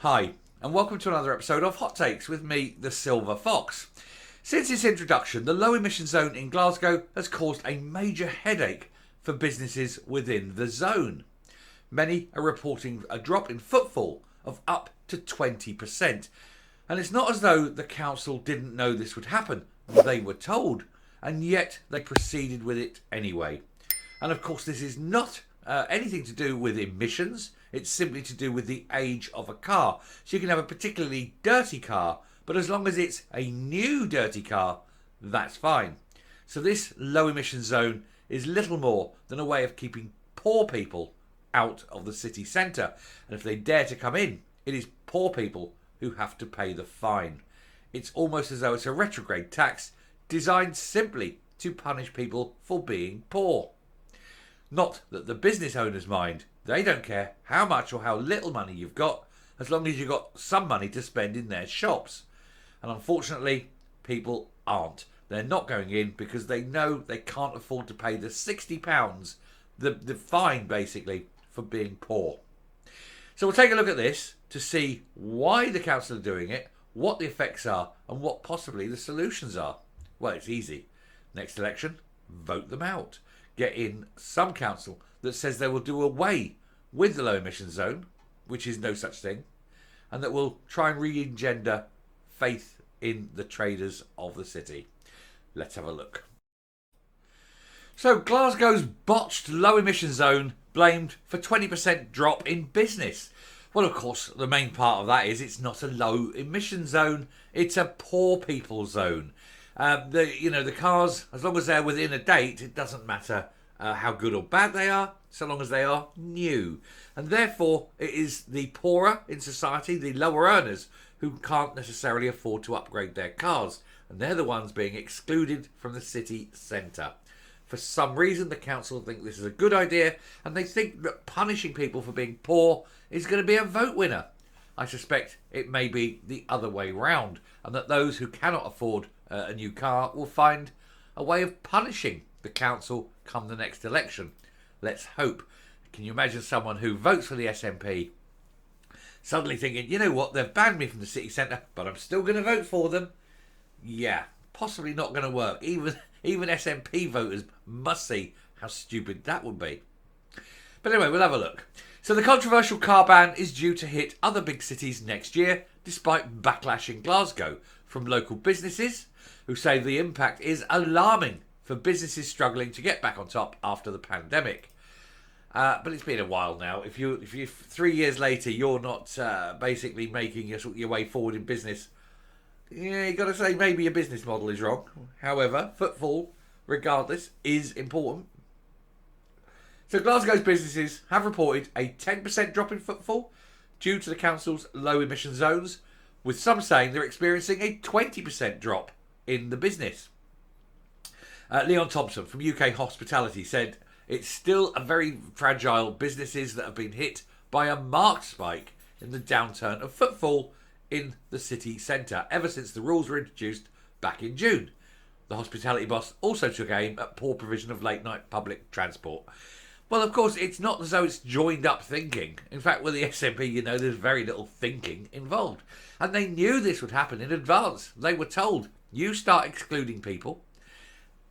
Hi, and welcome to another episode of Hot Takes with me, the Silver Fox. Since its introduction, the low emission zone in Glasgow has caused a major headache for businesses within the zone. Many are reporting a drop in footfall of up to 20%. And it's not as though the council didn't know this would happen. They were told, and yet they proceeded with it anyway. And of course, this is not anything to do with emissions. It's simply to do with the age of a car. So you can have a particularly dirty car, but as long as it's a new dirty car, that's fine. So this low emission zone is little more than a way of keeping poor people out of the city centre. And if they dare to come in, it is poor people who have to pay the fine. It's almost as though it's a retrograde tax designed simply to punish people for being poor. Not that the business owners mind. They don't care how much or how little money you've got, as long as you've got some money to spend in their shops. And unfortunately, people aren't. They're not going in because they know they can't afford to pay the £60, the fine basically, for being poor. So we'll take a look at this to see why the council are doing it, what the effects are, and what possibly the solutions are. Well, it's easy. Next election, vote them out. Get in some council that says they will do away with the low emission zone, which is no such thing, and that will try and re-engender faith in the traders of the city. Let's have a look. So Glasgow's botched low emission zone blamed for 20% drop in business. Well, of course, the main part of that is it's not a low emission zone, it's a poor people zone. The cars, as long as they're within a date, it doesn't matter how good or bad they are, so long as they are new. And therefore, it is the poorer in society, the lower earners, who can't necessarily afford to upgrade their cars. And they're the ones being excluded from the city centre. For some reason, the council think this is a good idea, and they think that punishing people for being poor is going to be a vote winner. I suspect it may be the other way round, and that those who cannot afford a new car will find a way of punishing the council come the next election. Let's hope. Can you imagine someone who votes for the SNP suddenly thinking, you know what, they've banned me from the city centre, but I'm still going to vote for them? Yeah, possibly not going to work. Even SNP voters must see how stupid that would be. But anyway, we'll have a look. So the controversial car ban is due to hit other big cities next year, despite backlash in Glasgow from local businesses who say the impact is alarming for businesses struggling to get back on top after the pandemic. But it's been a while now. If you 3 years later you're not basically making your way forward in business, yeah, you got to say maybe your business model is wrong. However, footfall, regardless, is important. So Glasgow's businesses have reported a 10% drop in footfall due to the council's low emission zones, with some saying they're experiencing a 20% drop in the business. Leon Thompson from UK Hospitality said it's still a very fragile businesses that have been hit by a marked spike in the downturn of footfall in the city centre ever since the rules were introduced back in June. The hospitality boss also took aim at poor provision of late night public transport. Well, of course, it's not as though it's joined up thinking. In fact, with the SNP, there's very little thinking involved. And they knew this would happen in advance. They were told, you start excluding people,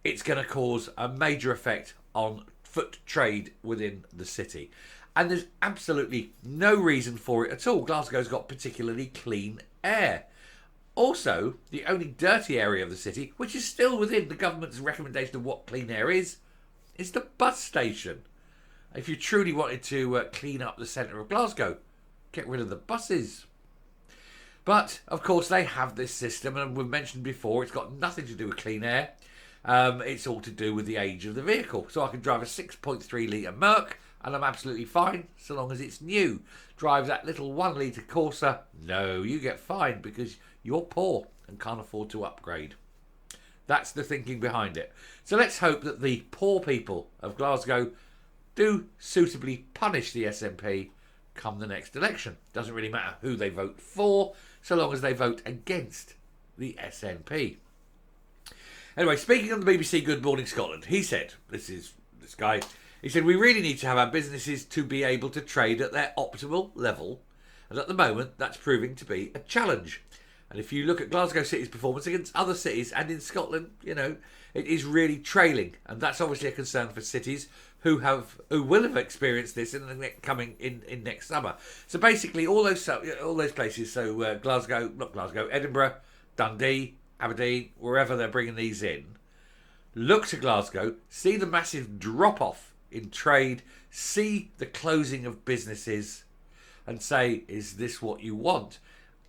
it's going to cause a major effect on foot trade within the city. And there's absolutely no reason for it at all. Glasgow's got particularly clean air. Also, the only dirty area of the city, which is still within the government's recommendation of what clean air is the bus station. If you truly wanted to clean up the centre of Glasgow, get rid of the buses. But, of course, they have this system, and we've mentioned before, it's got nothing to do with clean air. It's all to do with the age of the vehicle. So I can drive a 6.3 litre Merc, and I'm absolutely fine, so long as it's new. Drive that little 1 litre Corsa, no, you get fined because you're poor and can't afford to upgrade. That's the thinking behind it. So let's hope that the poor people of Glasgow do suitably punish the SNP come the next election. Doesn't really matter who they vote for, so long as they vote against the SNP. Anyway, speaking on the BBC Good Morning Scotland, he said, this guy, he said, we really need to have our businesses to be able to trade at their optimal level And at the moment, that's proving to be a challenge. And if you look at Glasgow City's performance against other cities and in Scotland, it is really trailing. And that's obviously a concern for cities who will have experienced this in the coming in next summer. So basically, all those places. So Edinburgh, Dundee, Aberdeen, wherever they're bringing these in, look to Glasgow, see the massive drop off in trade, see the closing of businesses, and say, is this what you want?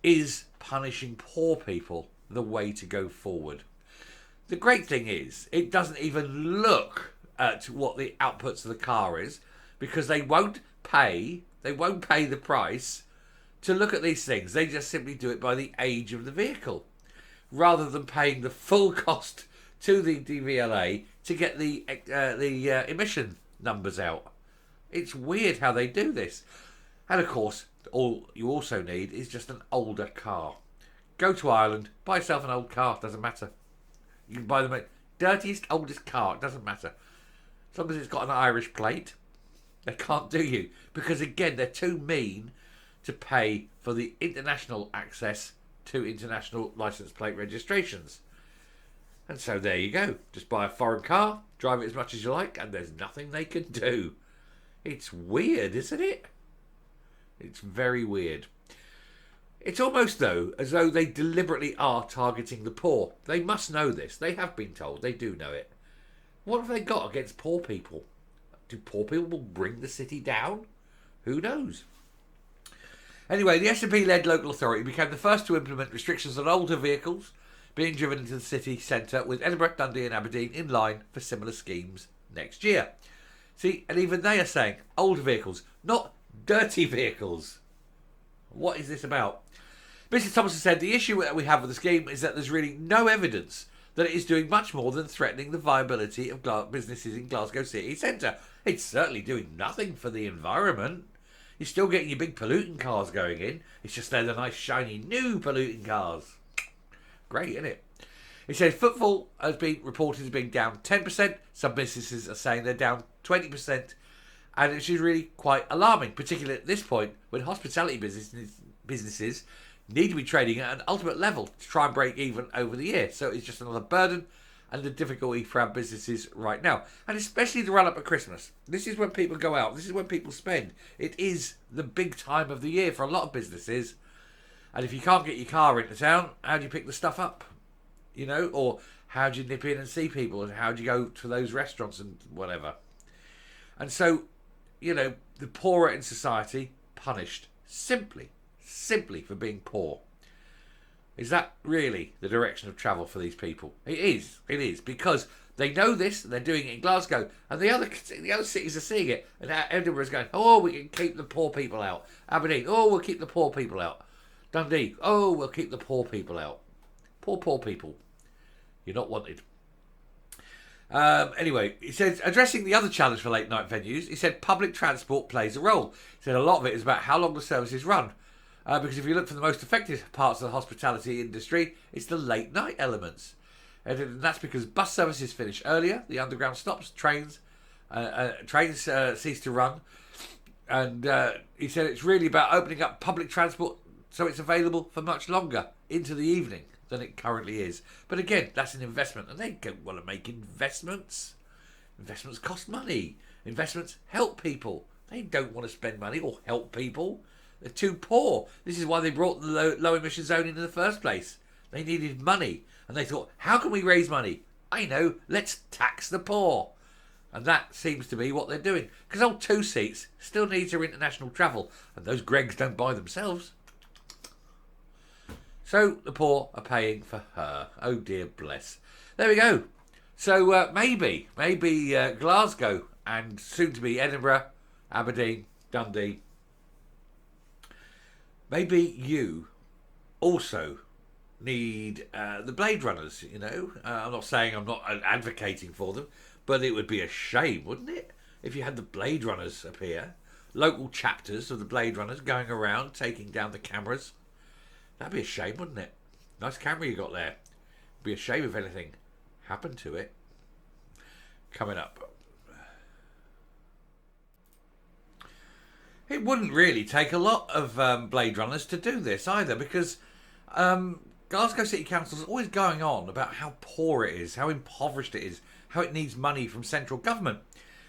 Is punishing poor people the way to go forward? The great thing is, it doesn't even look at what the outputs of the car is, because they won't pay the price to look at these things. They just simply do it by the age of the vehicle, rather than paying the full cost to the DVLA to get the emission numbers out. It's weird how they do this. And of course, all you also need is just an older car. Go to Ireland, buy yourself an old car, doesn't matter. You can buy the dirtiest, oldest car, it doesn't matter. As long as it's got an Irish plate, they can't do you. Because again, they're too mean to pay for the international access to international licence plate registrations. And so there you go. Just buy a foreign car, drive it as much as you like, and there's nothing they can do. It's weird, isn't it? It's very weird. It's almost, though, as though they deliberately are targeting the poor. They must know this. They have been told. They do know it. What have they got against poor people? Do poor people bring the city down? Who knows? Anyway, the SNP-led local authority became the first to implement restrictions on older vehicles being driven into the city centre, with Edinburgh, Dundee and Aberdeen in line for similar schemes next year. See, and even they are saying older vehicles, not dirty vehicles. What is this about? Mr Thompson said the issue that we have with the scheme is that there's really no evidence that it is doing much more than threatening the viability of businesses in Glasgow city centre. It's certainly doing nothing for the environment. You're still getting your big polluting cars going in. It's just they're the nice, shiny, new polluting cars. Great, isn't it? He said Footfall has been reported as being down 10%. Some businesses are saying they're down 20%. And it's really quite alarming, particularly at this point when hospitality businesses need to be trading at an ultimate level to try and break even over the year. So it's just another burden and a difficulty for our businesses right now. And especially the run-up at Christmas. This is when people go out. This is when people spend. It is the big time of the year for a lot of businesses. And if you can't get your car into town, how do you pick the stuff up? Or how do you nip in and see people? And how do you go to those restaurants and whatever? And so, the poorer in society punished simply for being poor. Is that really the direction of travel for these people? It is, because they know this, and they're doing it in Glasgow, and the other cities are seeing it, and Edinburgh's going, oh, we can keep the poor people out. Aberdeen, oh, we'll keep the poor people out. Dundee, oh, we'll keep the poor people out. Poor people. You're not wanted. Anyway, he said, addressing the other challenge for late night venues, he said public transport plays a role. He said a lot of it is about how long the services run. Because if you look for the most effective parts of the hospitality industry, it's the late night elements. And that's because bus services finish earlier, the underground stops, trains cease to run. And he said it's really about opening up public transport so it's available for much longer into the evening than it currently is. But again, that's an investment, and they don't want to make investments. Investments cost money. Investments help people. They don't want to spend money or help people. They're too poor. This is why they brought the low emission zone in the first place. They needed money, and they thought, how can we raise money? I know, let's tax the poor. And that seems to be what they're doing. Because old two seats still needs their international travel, and those Gregs don't buy themselves. So the poor are paying for her. Oh dear bless. There we go. So maybe Glasgow and soon to be Edinburgh, Aberdeen, Dundee. Maybe you also need the Blade Runners, I'm not saying I'm not advocating for them, but it would be a shame, wouldn't it, if you had the Blade Runners appear, local chapters of the Blade Runners going around taking down the cameras. That'd be a shame, wouldn't it? Nice camera you got there. It'd be a shame if anything happened to it. Coming up. It wouldn't really take a lot of Blade Runners to do this either, because Glasgow City Council is always going on about how poor it is, how impoverished it is, how it needs money from central government.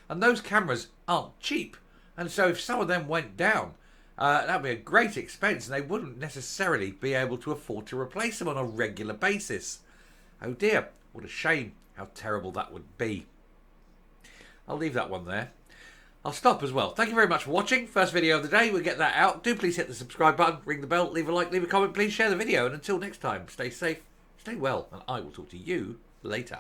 And those cameras aren't cheap. And so if some of them went down, that would be a great expense, and they wouldn't necessarily be able to afford to replace them on a regular basis. Oh dear, what a shame. How terrible that would be. I'll leave that one there. I'll stop as well. Thank you very much for watching. First video of the day. We'll get that out. Do please hit the subscribe button, ring the bell, leave a like, leave a comment. Please share the video. And until next time, stay safe, stay well, and I will talk to you later.